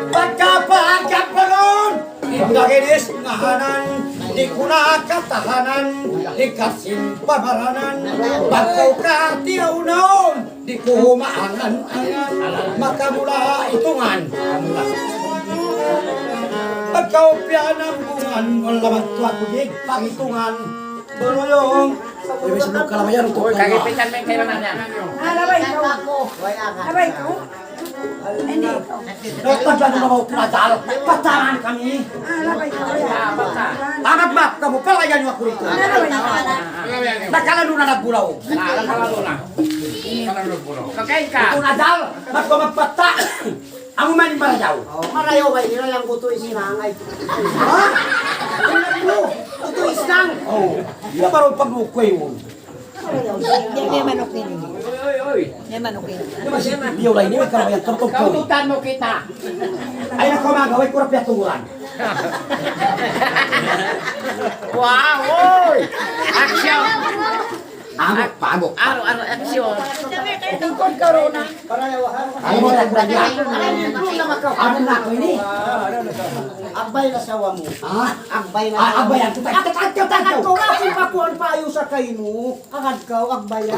Pagkapagkat pa nun! Nakinis ngahanan, di ko nakatahanan, di kasing pamaranan. Pagkaw ka tiyaw noon, di ko maangan-angan, makamula itungan. Pagkaw pianambungan, wala magtuwa kudig, pangitungan. Tuluyong. Uy, may sunod ka naman yan. Uy, kagipitan mo yung kailangan niya. Labay ko. Labay ko. Hindi. Nagpagyan mo mga pinadal, patangan kami. Labay ko. Angat map ka mo, palayan niyo ako rito. Nagkalalo na nagbulaw. Nakalalo na. Kakain ka. Ito nadal, magpamagpata. Ang man marayaw. Marayaw ba? Nilalang ko ito isinangay. Ha? Tingnan mo. Ito isang. Oo. Yung parang pag-ukwe mo. May manok din. Uy. May manok din. Biyo lang, hindi may karawayan. Tantong ko. Kaututan mo kita. Ay nako mga gawin ko na piyaturan. Wow, uy. Action. Amok, pamok. Ano, action. Tungkol corona. Ayaw mo na kurang yan. Ano na ako ini? Agbay na sawa mo. Ha? Agbay na Ah, abayan. Tatak. Agad ko nga kung pakuan payo sa kayo mo. Agad ka, agbayan.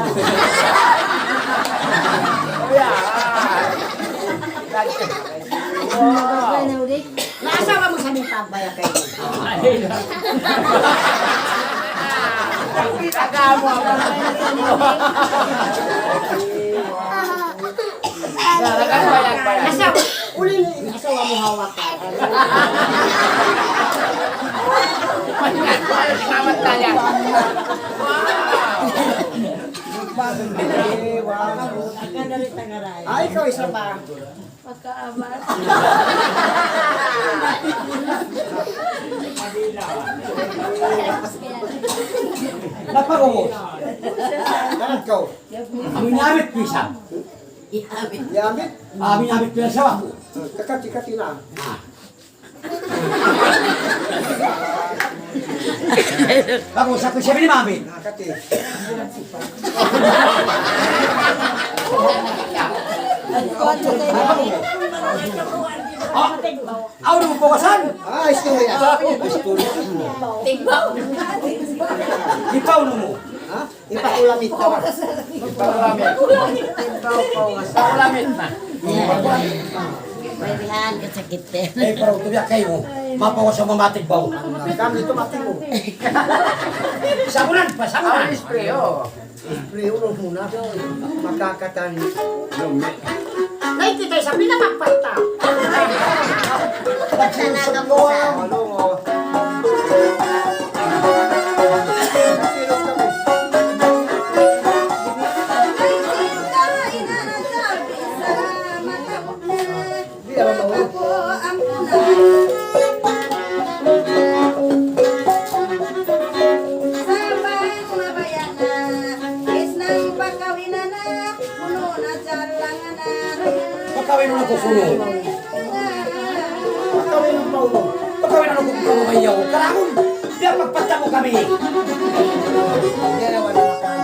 Naasawa mo sa mga pagbaya kayo. Kagamo ako. Bayag. Asawa, uli asawa mo hawak ka. Salamat tayo. Ah, ikaw isa pa. Pagkaamat. Napag-uwos. Agad ka. Aminamit pisa. Yamit. Aminamit pisa sa ako. Kakati-kati na. Pag-usap ko siya binimamit. Kakati. Ako na mo pawasan. Ah, istorya. Istorya. Ipaw na mo. Ha? Ipakulamit ka ba? Paulamit na. Pwedihan kasakit din. Eh, pero tubiyak kayo. Mapawas ang mamatig baw. Kami ito mati mo. Sabunan pa, sabunan. Spray, oh. Spray ulo muna. Makakatan. Nay, kita sa pinakapalta. Ano mo? Pagkawin mo na kukulo. Pagkawin ng paulo. Pagkawin na kukulo kayo. Karahon, di pagpata mo kami. Yan ang wala makan.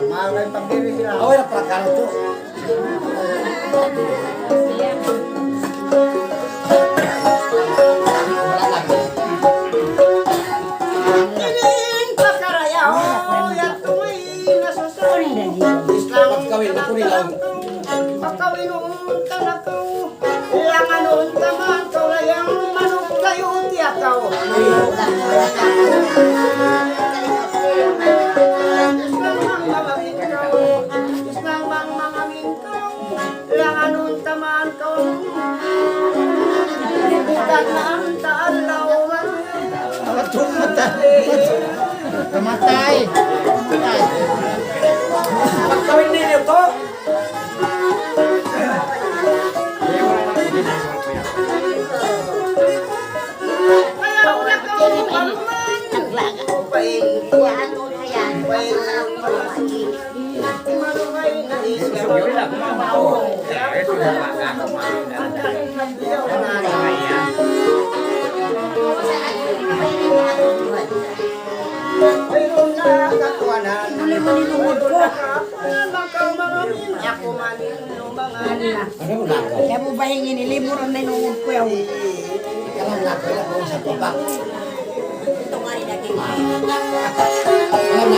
Mahal kayong pambili sila. Away na prakaro to. Ining pakarayaw, yan tuloy nasusunod. Islam Pagkawin mo kunin lang. pagkawin noon tanakaw. Ilangan noon taman kalayang manok kayo tiyakaw. Islam ang mamawin kaw. Islam ang mamawin kaw. Ilangan noon taman kaw. Budak na ang taalaw. Kamatay. Pagkawin ninyo to. Kaya ulat ko. Pain. Pain. yun lang. Ito na Mayroon na katuwanan. Tuloy mo ninuod ko. Bakaw mga min. Ako manin yung mga nila. Ano mo na ako? Kaya mo ba hingin nilimor ang ninuod ko yaw? Kalang na ako, ilang ko sa tuba. Ito nga rin natin. Alam na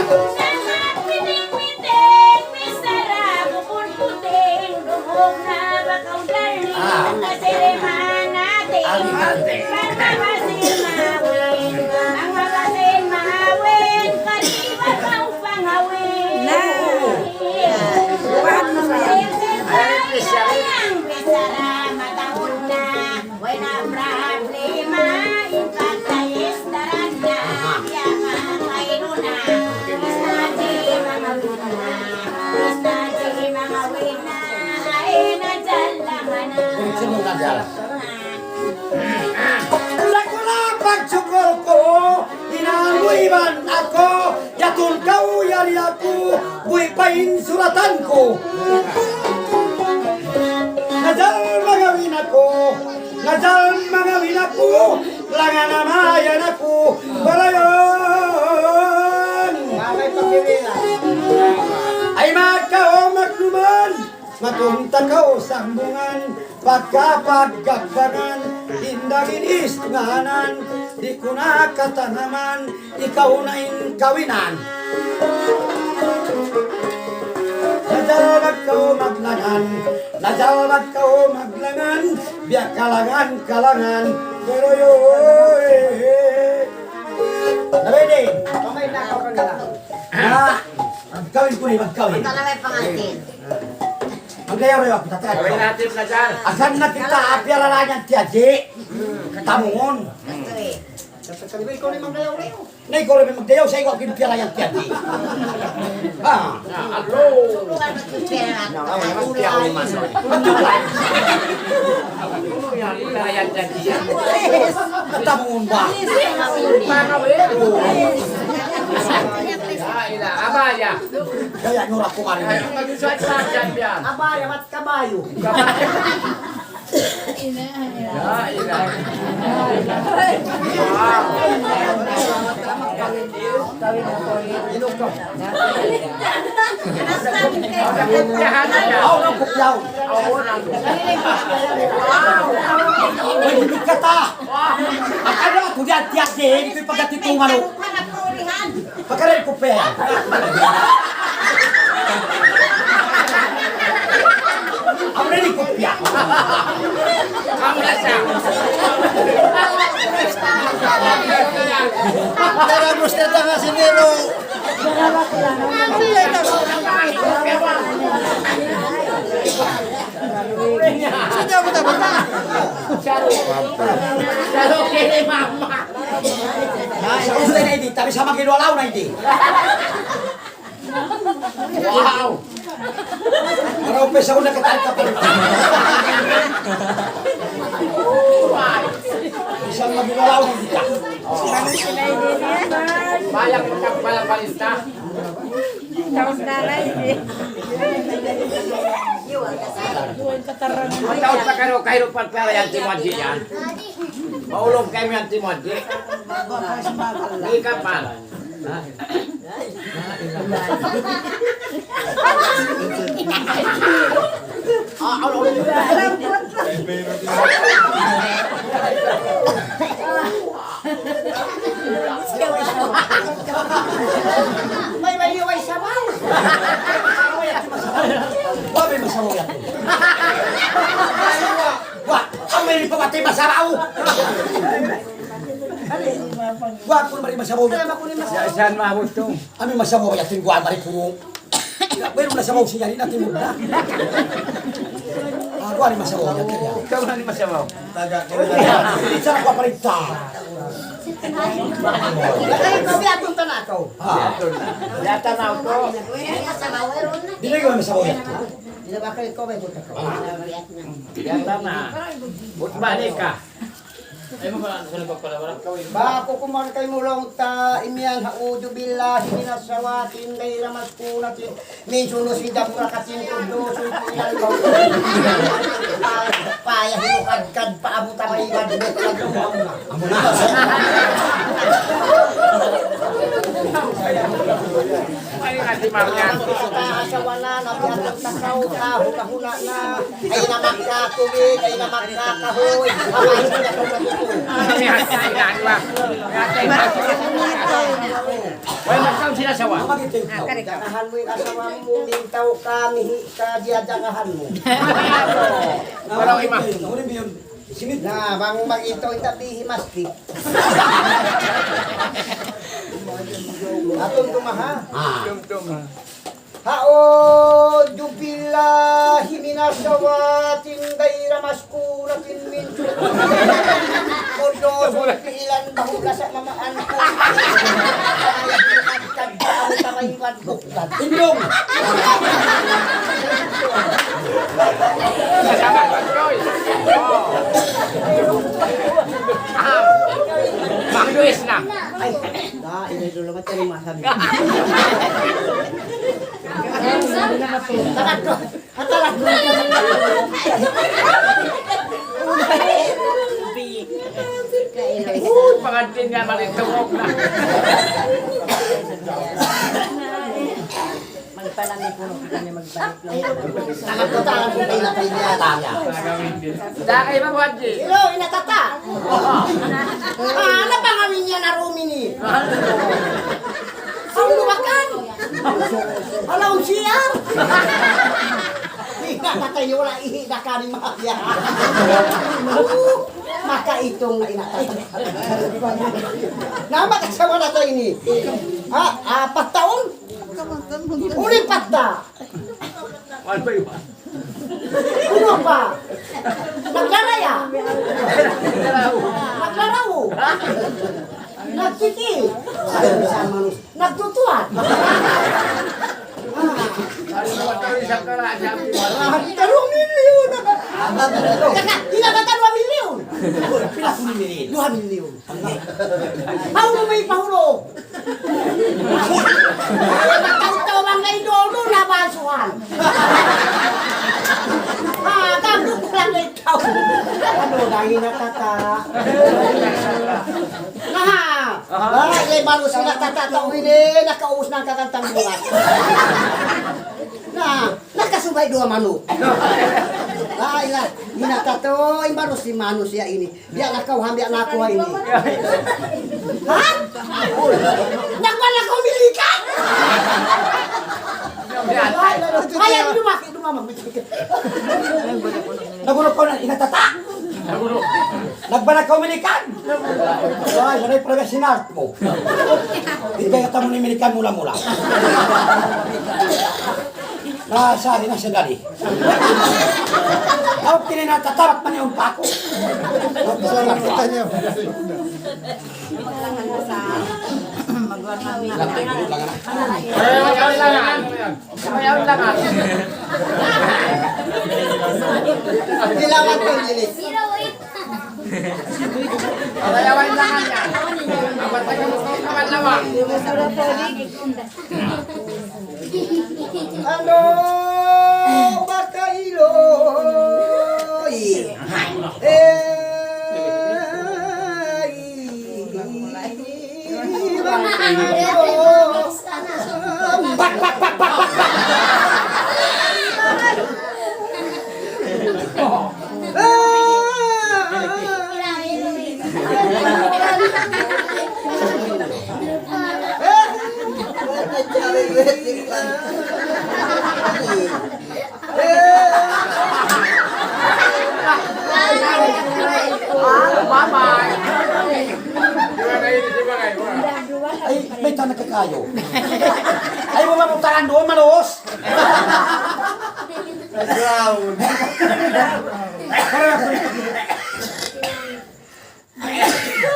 ako. Sunod na dyan. Sakura pagsyukol ko, inaluiban ako, yatul kau yari aku, buhay pain suratan ko. Najal magawin ako, langan namayan ako, balayon. Bakit pagpilihan? Ay magkao magluman, matunta kao sambungan, pagkapagkagbangan, hindagin istinganan, di ko na katanaman, ikaw na kawinan. Najalabag kao maglangan, biyak kalangan, pero Nabede, Okay na ako kanila. magkawin ko ni magkawin. Ito na may pangatin. Maglayaw-layaw ako tatay. Gawin natin na dyan. Asan na kita apyara lang yan tiyaji? Tamungon. Ito eh. Sasabihin ko ni Maglayaw-layaw. Nay ko rin magdayaw sa iyo kinpyara yan tiyaji. Ha? Hello. Tulungan mo yung pera natin. Kaya dyan diyan. Tamungon ba? Abaya. Kaya nyurak ko kari. Ay, mag-usay sa dyan yan. Abaya at kabayo. Ako nang kupyaw. May bibig ka ta. Akala ko dyan tiyaji. Hindi ko pagkatitungan o. Pagkarin ko pera. Ang rin kopya. Ang lasa. Tara, gusto na nga si Nero. Sino mo na ba? Lalo kini mama. Sa usta na hindi. Tapi sama kinwalaw na hindi. Wow. Araw pa sa una katalka pa rin. Isang maginwalaw na hindi ka. Bayang magkapalabalista. Mataon pa kayo kahiro pagpera yan timodji yan. Maulog kami yan timodji. Hindi ka pa. May maliway sabaw. Wah, may masabaw yan. Wah, ang may pamatay masabaw. Wah, kung mali masabaw yan. Saan mahustong? Ami masabaw yan. Tingguan, mali puro. Meron masabaw siya. Hindi natin muna. Ako ani masabaw yan. Ikaw na ni masabaw. Isa na paparita. Ay, kami atong tanakaw. Yata na ako. Dili ko may masabaw yan. Hindi ba kayo ko may buta ko? Yata na. Butbalik ka. Bako kuman kay mulong ta imian haudu billahi minas sawatin layla maskunatin min sulusi damra katin kudu sulpinal mau payah hinukad-kad paamu tamayigad Ay, nanti Marian. asawana na biatag takaw kahuna na ay namakatubig ay namakakahoy amay na Wala magkang sila sawa. Jangahan mo yung asawa mo, mintaw ka, mihi ka, diya jangahan mo. Parang ima. Na, bang mag-ito itabihi maski. Atong tumaha. Hao jubillahi minasawatin daira maskunatin min kodo sulpilan bahula sa mamaan ko kagkagkag tamaywan buklan Indong! Sama Joy. Mang Luis na. ay ini dulu mah cari masabi Pengantin nga maling tungok na. Magpalami po kita niya magbalik lang. tangan ko kayo na kayo niya Dakay ba Wadji? hello inatata ano pa kami niya na rumini ang lumakan alam siya Ika katay wala ihi na ka ni Maria maka itong inatata nama kasawa na tayo ini 4 taon uli pata Ano ba yun? Ano pa? Naglaraya? Naglaraw? Nagtiti? Nagtutuan? Ano naman kayo isang karasya? 2 milyon! Kaka, tinagatan 2 milyon! Pilas ni Mirin. 2 milyon! Paulo may paulo! Nagtaw-tawang na idolo na basuhan! Gagawin ko lang na ikaw! Ano, dahil natata? Ay, baru sila tatatawin eh, nakaubos na ang kakantang bulat. Nakasubay 2 manok. Ay, hinatato, ay baru si Manu siya ini. Biya nakauham, biya nakuha ini. Ha? Nagwala ko milikan! Ay, dumamag. Nagulog ko na inatata! Nagbalag ka umilikan! Ay, sanay pala sinart mo. Hindi ka mo ni Milikan mula-mula. Nasari na siya dali. Ako kininatatarat man yung pako. Kita niyo. Ayaw lang. Dilawan ko lilis. Ayawan lang yan. Kapatay mo sa kawan-lawang. Ano bakailoy? Bye-bye. Ay, may tanong ka kayo. Ay, mo mapuntahan doon, malos. Nag-ground.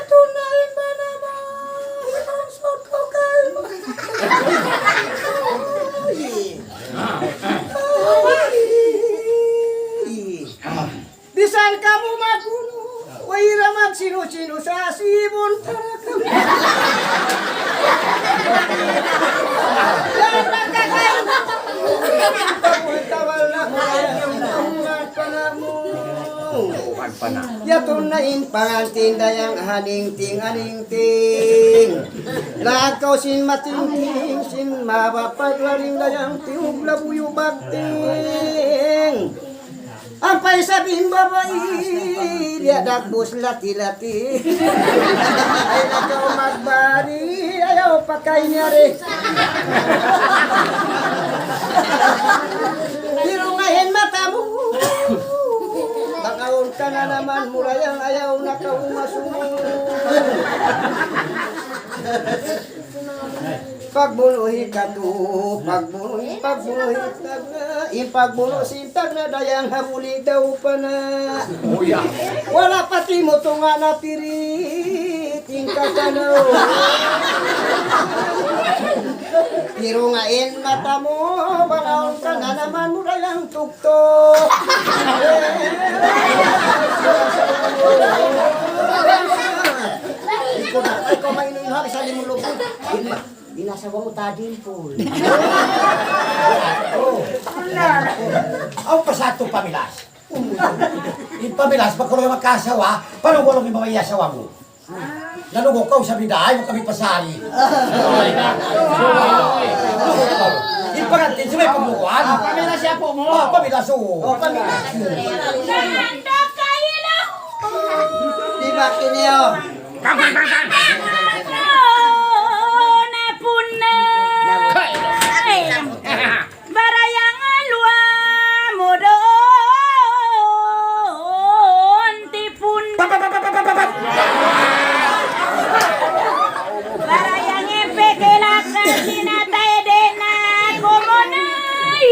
Tunay ba naman? Ang sot ko kalma. Bisan ka mo maguno, way ramag kayo sa sibon tarakam. Tawal na mo ang panamo. Bukan pa na. Yaton na in pangantin dayang haning-ting. Lakaw sin mating-ting, sin mapapaglaring dayang tiug labuyo bagting. Ampay sabihin babae, liadak bus lati-lati. Ay nakaw magbari, ayaw pakay niya rin. Pero ngayon mata mo, bakaon ka na naman, murayang ayaw na kaumasunod. Pagbunuhi ka to, pagbunuhi ipagbuno sintag na dayang hamuli daw pa na. Wala pati mo to nga napiriting kakanaw. Pero ngayon mata mo, bakaon ka na naman, murayang tuktok. Ikaw mainuin ha, isa din mo lubog. Dinasawa mo tadin po. Ang pasato pamilas. Yung pamilas, pag kulo magkasawa, paano ko lang yung mga iasawa mo? Nalugok ka sa bidahay mo kami pasari. Yung pangantin sa may paglukuan. Pamila siya po mo. Pamilas oo. Pamilas. Nahanda kayo na! Di ba kinyo? Barayang alwa mo doon tipun. Barayang epekelak sinatay dena komonay.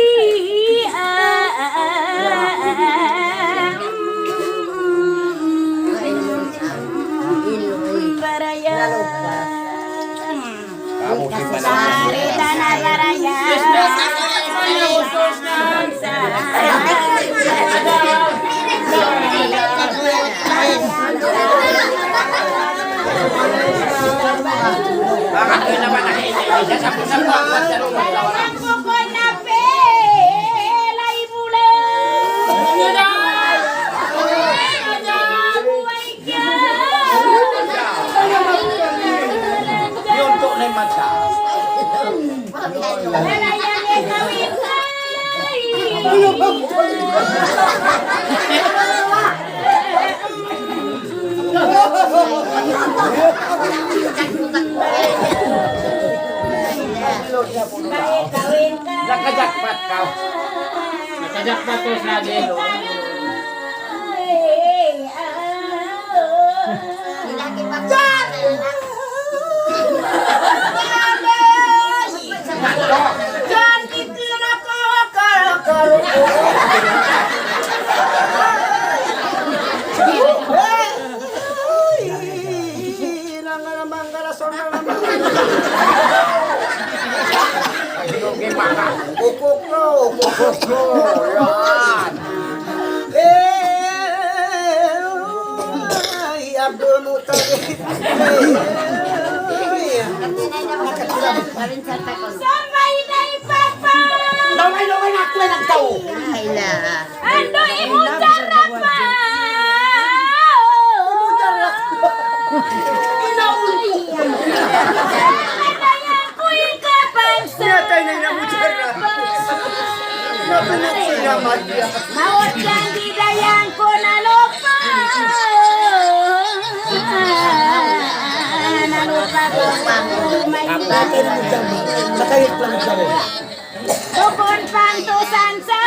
Barayang Kamu si Panay. sari tanah barayang. Bakit yun naman nakikita sa pusapot sa rumah lawan? Yun to na yung mata. Nakajakpat kau. Nakajakpat to sa delo. Abdul Muttalib. Sampai na ipapa. Laway na ako ng tao. Ando imudarap pa. Kaya ko'y kapagsa. Mawat lang didayang ko na lupa. Nalupa ko pang umay. Sakayit lang siya rin. Tukon pang tusan sa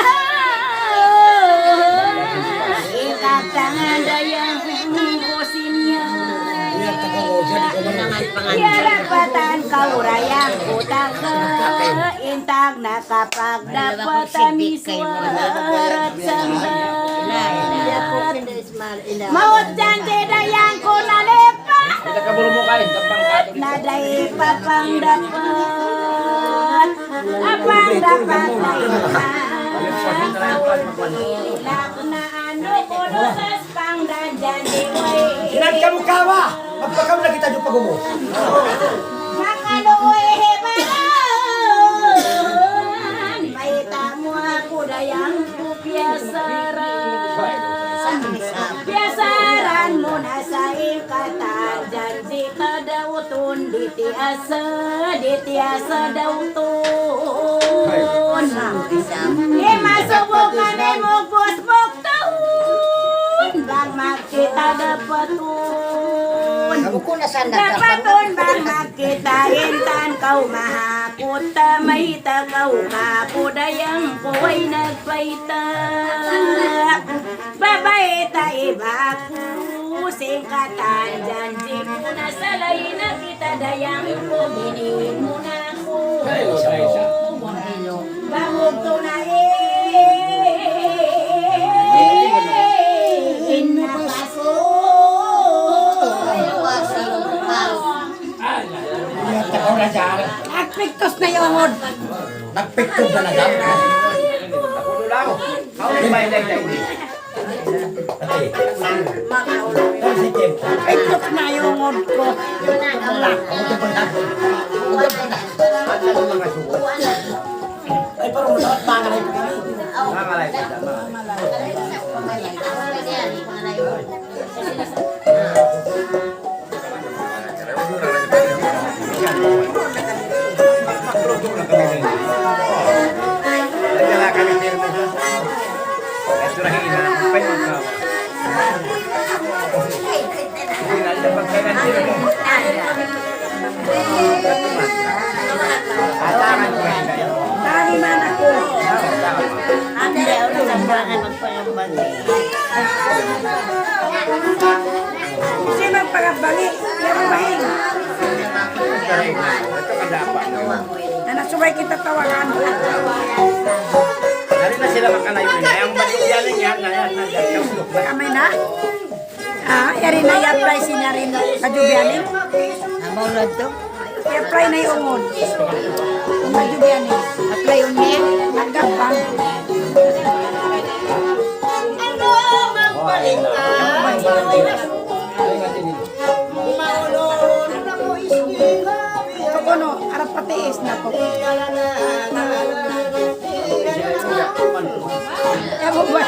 ikagtangan dayang kusin niya. Yarapatan kaurayang utang intag na kapag dapat amiswarat sandal. Maut janji dayang ko nalepa. Kita kaburu mo kain gampang kato. Nadai papang dapat apang dapat Ilak na ano ko sa pangdandan di way. Sinan kamu kawa. Magpakaw na kita yung pagumo. Makaluoy hebaran. Paita mo ako dayang piyasaran. Piyasaran mo na sa ikatan. Janji ka daw tun. Ditiasa daw tun. Masubukan mo busbok taon. Bang makita dapatun. Kamu ko na sanda ka. Dapatun bang makita intan kau mahakot mahita kau kapudayang ko'y nagpaita. Babaita ibaku singkatan janji mo na salay na kita dayang ko binin mo na ko. Bangog to na Takaw na dyan. Nagpiktos na yung Nagpiktok na lang. Nakulo lang. How may may day. Ate. Ano si Kim? Piktos na yung ko. Ay, parang masakit pangalay pa kami. Mangalay ka. Lagyan kami din mo. Ito na hina. Pwede mo. Hindi na siya pagkailan din mo. Atangan ko yun kayo. Tani man ako. Ate, ulo sa bahay magpangambang. Kasi magpagabali. Yung bahing. Ito ka dapat. Na nasubay kita tawagan. Dari na sila makalayo na. Ang matulyanin yan na yan. Kamay na. Yari na i-apply siya rin kajubianin. Amaw na ito. I-apply na yung ungod. Kajubianin. Apply yun niya. Nagkapang. Ano magpalit ka? Kono, arap patiis na ko. Evo ba?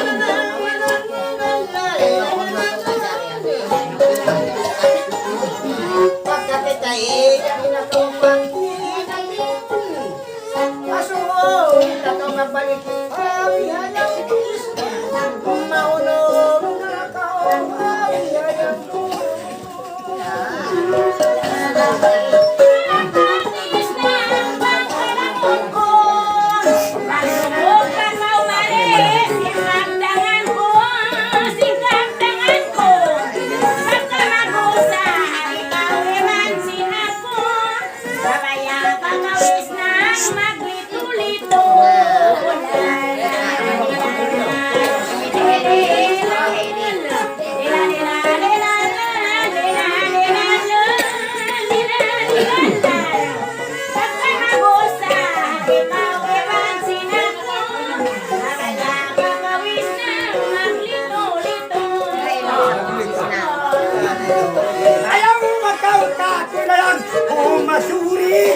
Masuri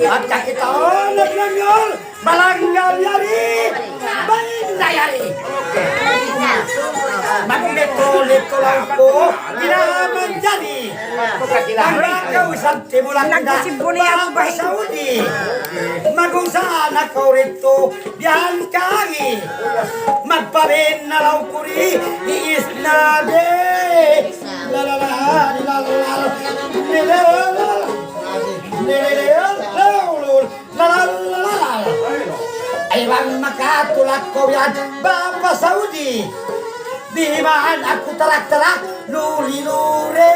at kakitaan at nangyol balanggal yari banda yari magleto-leto lang po kinaman jadi magkakausap timulang kita Bapa Saudi magusaan ako rito diyan kagi magpabin na lang puri iisnade Ayang makatulak ko yan, Bapa Saudi. Di maan ako tarak-tarak, luli-lure.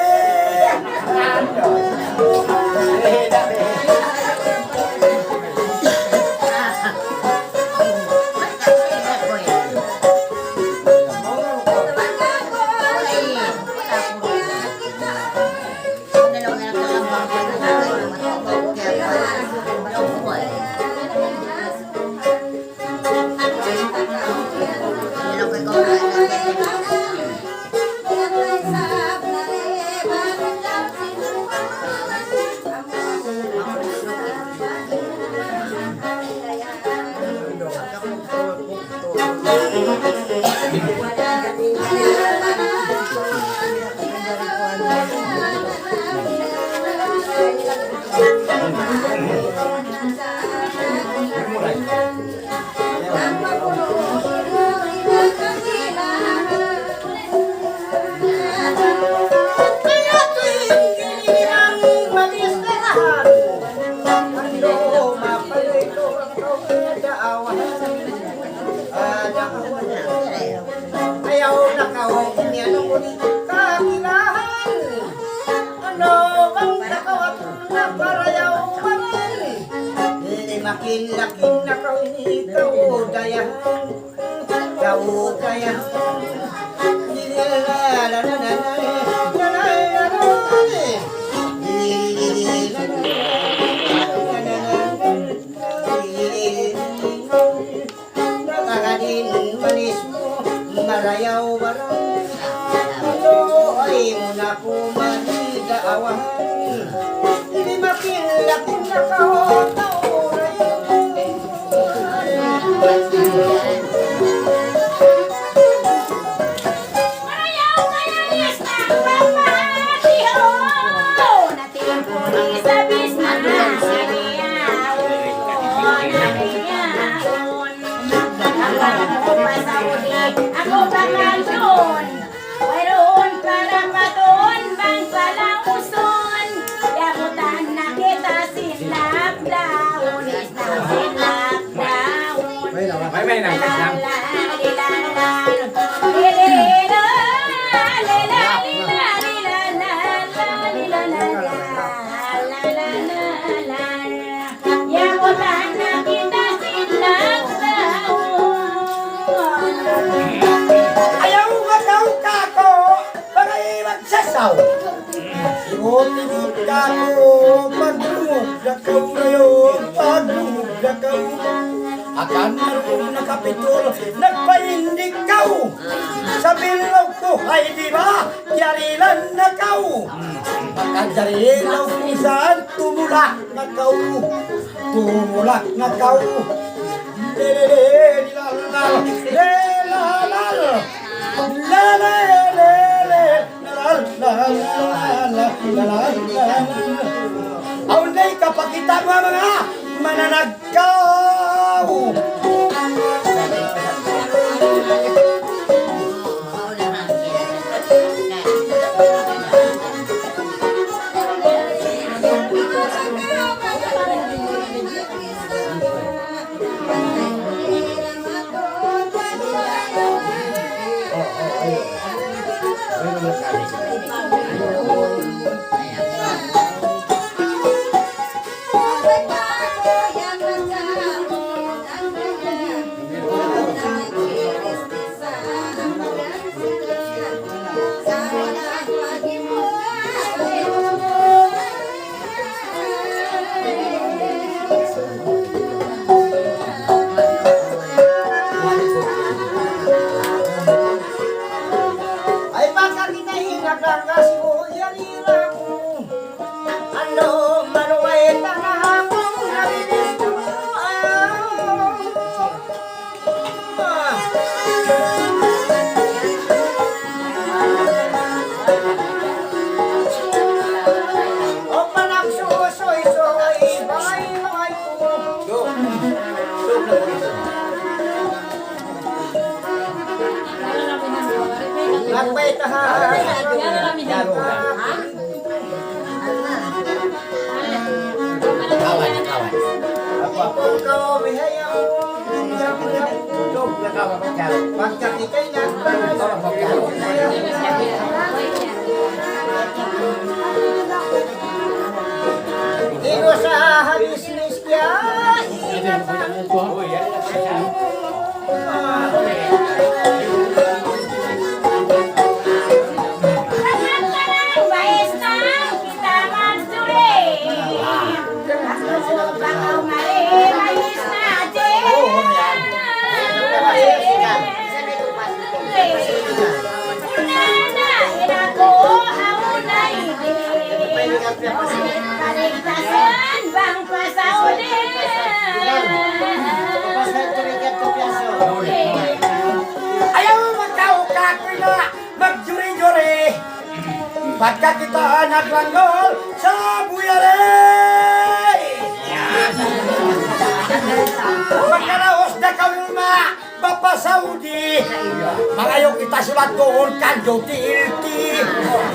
Ayaw na kawin niya nung kakilahan. Ano bang nakawat na parayaw maran? Makin-lakin na kawin ikaw dayan. Ikaw dayan. Manis mo, marayaw barang. Ito ay muna ko manigaawan. Hindi makin-lakin na kauray. Mayaw kayanis ng pamatiho, natimpunin sa bisna ako bakal doon, mayroon para paton bang palauson. Yabutan na kita silap daon, isang silap daon. May nang yabutan na kita silap Ayaw mataw ka ko, bagay magsasaw. Sigot-sigot ka ko, pagdumog na kaw ngayon, pagdumog na kaw. Akan naroon nakapitol, nagpahindig kaw. Sa bilog ko, ay di ba, yarilan na kaw. Makadarilaw kung saan, tumulak na kaw. Tumulak na kaw. Aunay kapakita mo mga mananagkaw. Ino sa habis-bis kya. Una na, Paligtasan bang pasauli. Ayaw magkaukakoy na magjuri-juri. Pagka kita naglanggol sa buyari. Magkalaos na kalma, Bapa Saudi. Mangayo kita sulat doon kanjo tilti.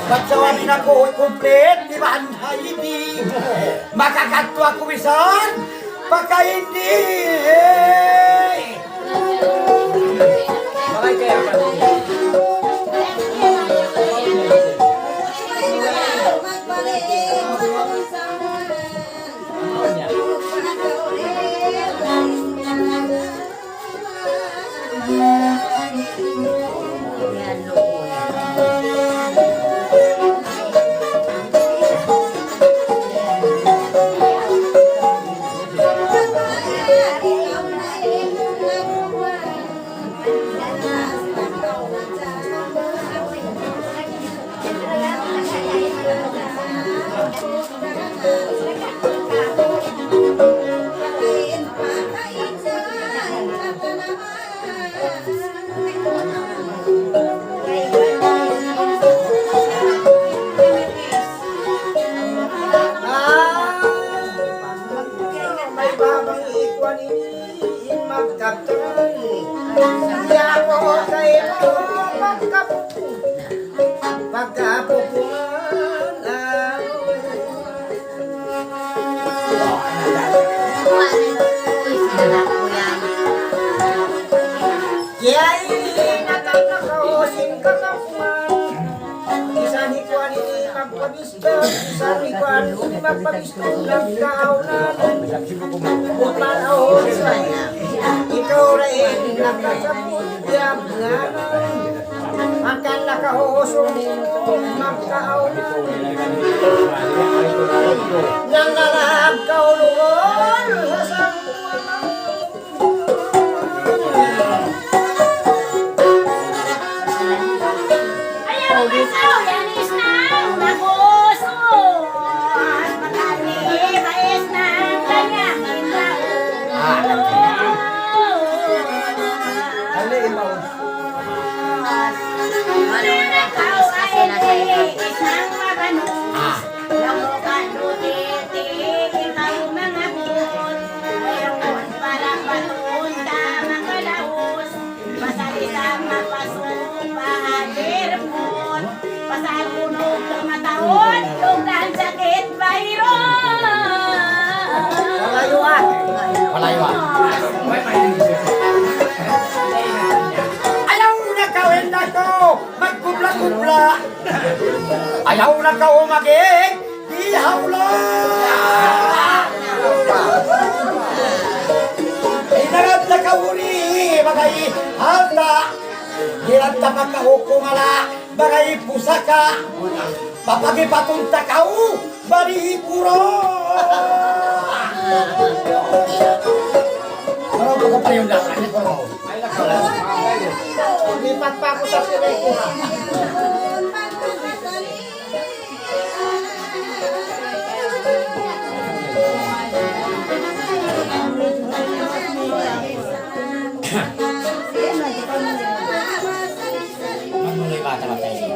Pagsawamin ako komplet di Haiti. Makakatwa ko bisan, pagka hindi. Bakit kaya pa? Ikaw rin nakasabot yan akan nakahusong magkaunan nang narahab kauluan sa Ayaw masaw yan isnang magusos. Makali bais ng kanyang isang mabanus. Lamukan lutiti, ikaw mga bun. Mayroon parang patunta mga laos. Pasalisang mapasok, pahadirpon. Pasalunog ng mataon, lugdan sakit bayron. Palayuan. Palayuan. Ayaw na kawin na ko, magkubla-kubla. Ayaw na ka umaging, ihawla. Inarad na ka uli, bagay halta. Hirad na magkahukumala, bagay pusaka. Papagipatunta ka bari puro. Ano ba pa yung lakas ni Puro? Lipat pa ako sa pinekura. Manuloy ba ata tayo?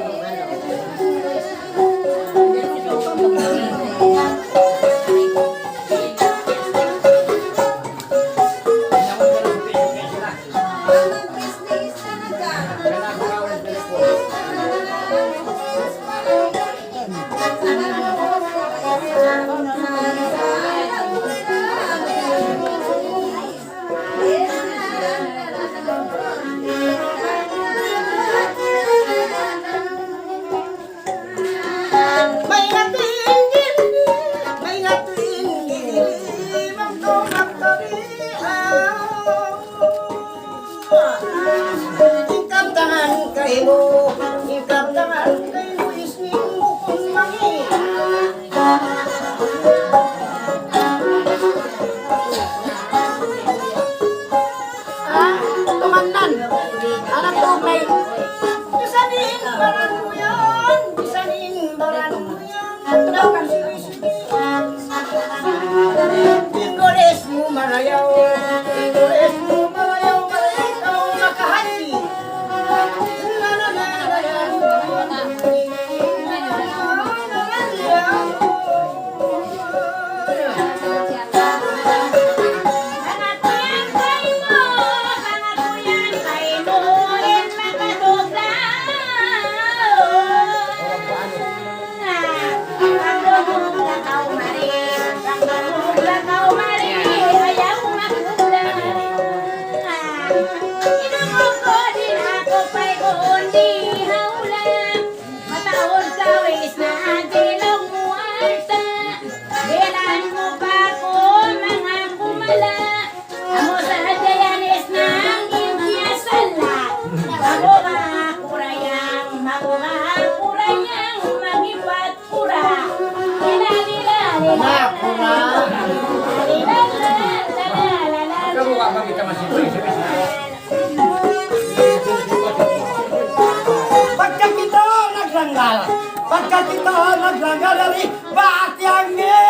Pagka kita naglanggal dari Batiangge.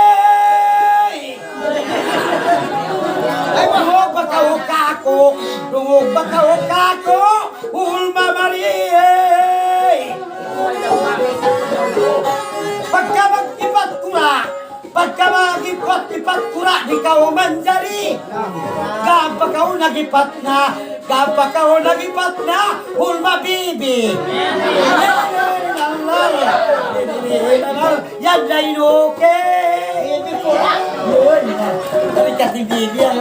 Ay mahog bakawukako, dungog bakawukako, ulma mariye. Pagka mag-ipat kura, di kau menjadi. Gapa kau nagipat na, ulma bibi. Yan na inuke. Bibi ko lang. Kasi bibi yan.